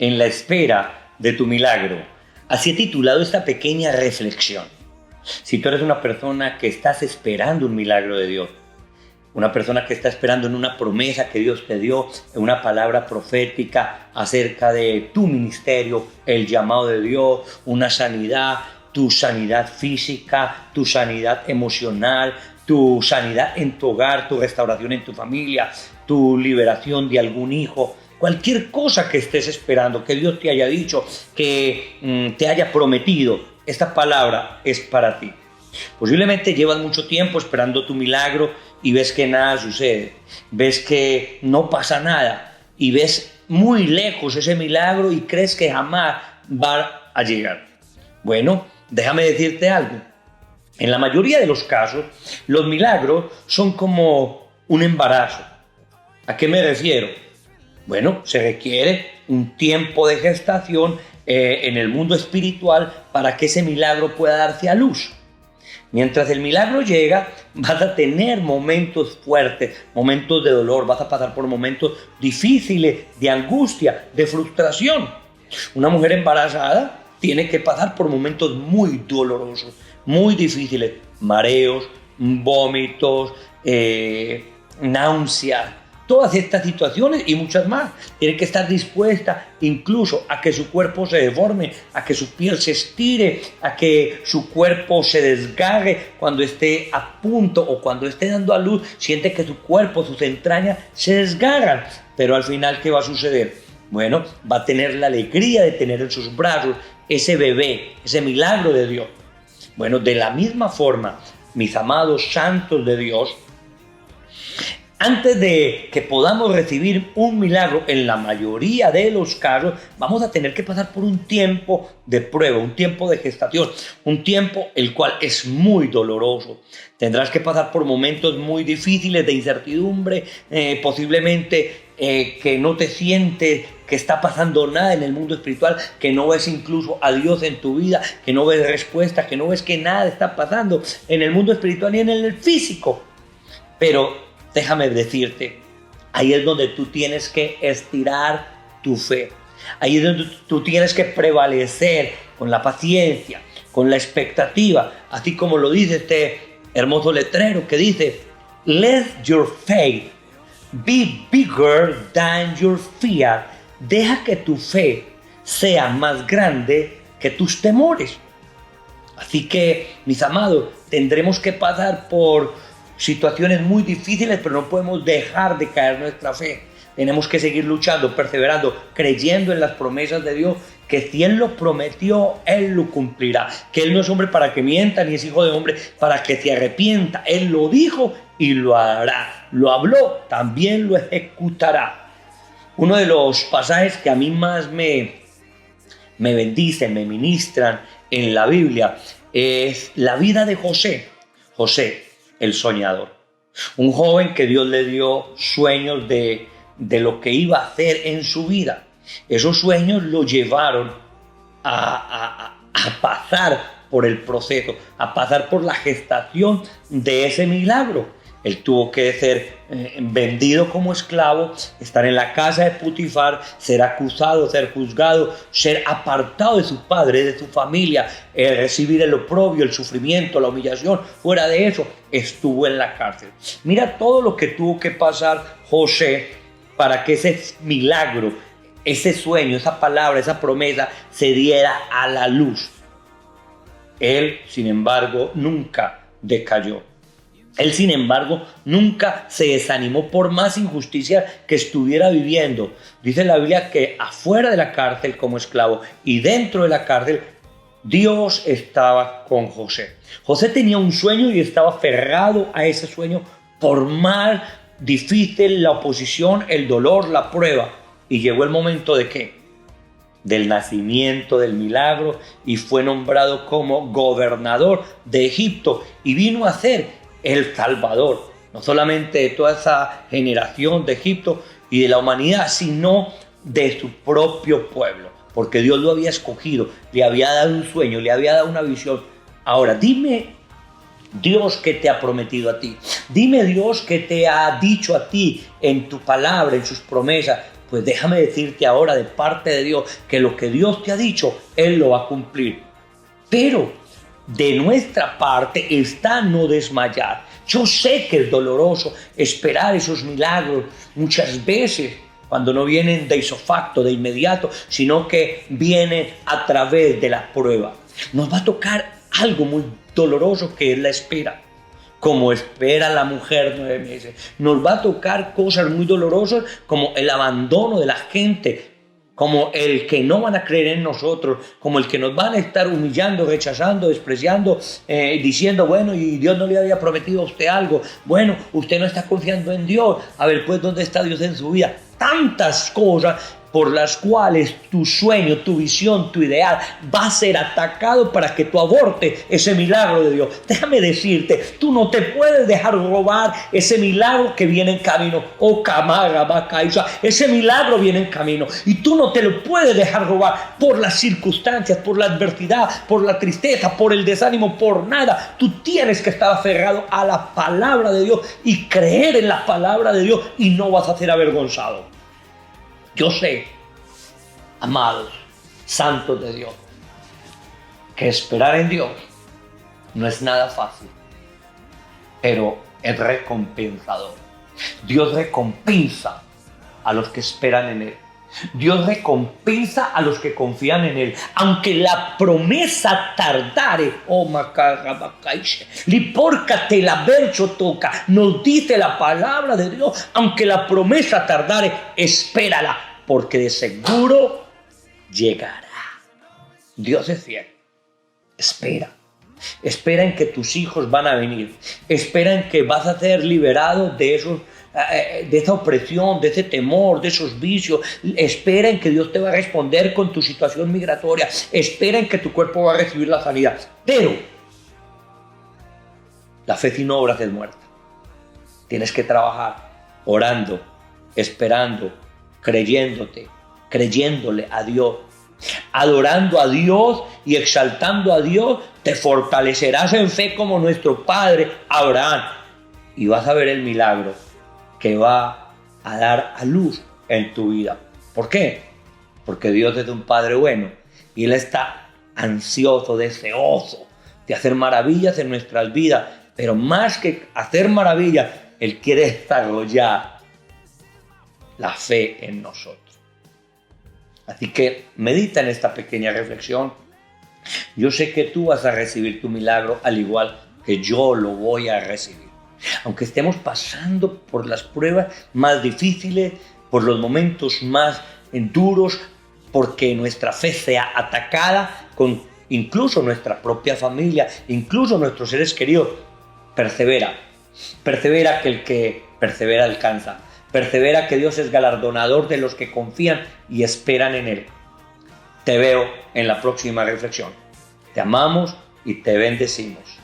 en la espera de tu milagro. Así he titulado esta pequeña reflexión. Si tú eres una persona que estás esperando un milagro de Dios, una persona que está esperando en una promesa que Dios te dio, en una palabra profética acerca de tu ministerio, el llamado de Dios, una sanidad, tu sanidad física, tu sanidad emocional, tu sanidad en tu hogar, tu restauración en tu familia, tu liberación de algún hijo, cualquier cosa que estés esperando, que Dios te haya dicho, que te haya prometido, esta palabra es para ti. Posiblemente llevas mucho tiempo esperando tu milagro y ves que nada sucede, ves que no pasa nada y ves muy lejos ese milagro y crees que jamás va a llegar. Bueno, déjame decirte algo. En la mayoría de los casos, los milagros son como un embarazo. ¿A qué me refiero? Bueno, se requiere un tiempo de gestación en el mundo espiritual para que ese milagro pueda darse a luz. Mientras el milagro llega, vas a tener momentos fuertes, momentos de dolor, vas a pasar por momentos difíciles, de angustia, de frustración. Una mujer embarazada tiene que pasar por momentos muy dolorosos, muy difíciles, mareos, vómitos, náuseas. Todas estas situaciones y muchas más. Tiene que estar dispuesta incluso a que su cuerpo se deforme, a que su piel se estire, a que su cuerpo se desgarre cuando esté a punto o cuando esté dando a luz. Siente que su cuerpo, sus entrañas se desgarran. Pero al final, ¿qué va a suceder? Bueno, va a tener la alegría de tener en sus brazos ese bebé, ese milagro de Dios. Bueno, de la misma forma, mis amados santos de Dios, antes de que podamos recibir un milagro, en la mayoría de los casos, vamos a tener que pasar por un tiempo de prueba, un tiempo de gestación, un tiempo el cual es muy doloroso. Tendrás que pasar por momentos muy difíciles de incertidumbre, posiblemente que no te sientes que está pasando nada en el mundo espiritual, que no ves incluso a Dios en tu vida, que no ves respuesta, que no ves que nada está pasando en el mundo espiritual ni en el físico. Pero déjame decirte, ahí es donde tú tienes que estirar tu fe. Ahí es donde tú tienes que prevalecer con la paciencia, con la expectativa, así como lo dice este hermoso letrero que dice: Let your faith be bigger than your fear. Deja que tu fe sea más grande que tus temores. Así que, mis amados, tendremos que pasar por situaciones muy difíciles, pero no podemos dejar de caer nuestra fe. Tenemos que seguir luchando, perseverando, creyendo en las promesas de Dios, que si Él lo prometió, Él lo cumplirá. Que Él no es hombre para que mienta, ni es hijo de hombre para que se arrepienta. Él lo dijo y lo hará. Lo habló, también lo ejecutará. Uno de los pasajes que a mí más me bendicen, me ministran en la Biblia, es la vida de José. José, el soñador. Un joven que Dios le dio sueños de lo que iba a hacer en su vida. Esos sueños lo llevaron a pasar por el proceso, a pasar por la gestación de ese milagro. Él tuvo que ser vendido como esclavo, estar en la casa de Potifar, ser acusado, ser juzgado, ser apartado de su padre, de su familia, recibir el oprobio, el sufrimiento, la humillación. Fuera de eso, estuvo en la cárcel. Mira todo lo que tuvo que pasar José para que ese milagro, ese sueño, esa palabra, esa promesa se diera a la luz. Él, sin embargo, nunca decayó. Él, sin embargo, nunca se desanimó por más injusticia que estuviera viviendo. Dice la Biblia que afuera de la cárcel como esclavo y dentro de la cárcel, Dios estaba con José. José tenía un sueño y estaba aferrado a ese sueño por más difícil la oposición, el dolor, la prueba. Y llegó el momento ¿de qué? Del nacimiento del milagro, y fue nombrado como gobernador de Egipto y vino a ser el Salvador, no solamente de toda esa generación de Egipto y de la humanidad, sino de su propio pueblo, porque Dios lo había escogido, le había dado un sueño, le había dado una visión. Ahora, dime, Dios, ¿qué te ha prometido a ti? Dime, Dios, ¿qué te ha dicho a ti en tu palabra, en sus promesas? Pues déjame decirte ahora de parte de Dios que lo que Dios te ha dicho, Él lo va a cumplir. Pero de nuestra parte está no desmayar. Yo sé que es doloroso esperar esos milagros muchas veces, cuando no vienen de isofacto, de inmediato, sino que vienen a través de la prueba. Nos va a tocar algo muy doloroso que es la espera, como espera la mujer 9 meses. Nos va a tocar cosas muy dolorosas como el abandono de la gente, como el que no van a creer en nosotros, como el que nos van a estar humillando, rechazando, despreciando, diciendo, bueno, y Dios no le había prometido a usted algo, bueno, usted no está confiando en Dios, a ver, pues, ¿dónde está Dios en su vida? Tantas cosas por las cuales tu sueño, tu visión, tu ideal va a ser atacado para que tú abortes ese milagro de Dios. Déjame decirte, tú no te puedes dejar robar ese milagro que viene en camino. Oh, Camaga, Bacaisa, ese milagro viene en camino y tú no te lo puedes dejar robar por las circunstancias, por la adversidad, por la tristeza, por el desánimo, por nada. Tú tienes que estar aferrado a la palabra de Dios y creer en la palabra de Dios y no vas a ser avergonzado. Yo sé, amados, santos de Dios, que esperar en Dios no es nada fácil, pero es recompensador. Dios recompensa a los que esperan en Él. Dios recompensa a los que confían en Él. Aunque la promesa tardare, te la verso toca, nos dice la palabra de Dios, aunque la promesa tardare, espérala, porque de seguro llegará. Dios es fiel. Espera en que tus hijos van a venir. Espera en que vas a ser liberado de esa opresión, de ese temor, de esos vicios. Espera en que Dios te va a responder con tu situación migratoria. Espera en que tu cuerpo va a recibir la sanidad. Pero la fe sin obras es muerta. Tienes que trabajar orando, esperando, creyéndole a Dios, adorando a Dios y exaltando a Dios. Te fortalecerás en fe como nuestro padre Abraham y vas a ver el milagro que va a dar a luz en tu vida. ¿Por qué? Porque Dios es un Padre bueno y Él está ansioso, deseoso de hacer maravillas en nuestras vidas, pero más que hacer maravillas, Él quiere desarrollar la fe en nosotros. Así que medita en esta pequeña reflexión. Yo sé que tú vas a recibir tu milagro al igual que yo lo voy a recibir. Aunque estemos pasando por las pruebas más difíciles, por los momentos más duros, porque nuestra fe sea atacada con incluso nuestra propia familia, incluso nuestros seres queridos, persevera. Persevera, que el que persevera alcanza. Persevera, que Dios es galardonador de los que confían y esperan en Él. Te veo en la próxima reflexión. Te amamos y te bendecimos.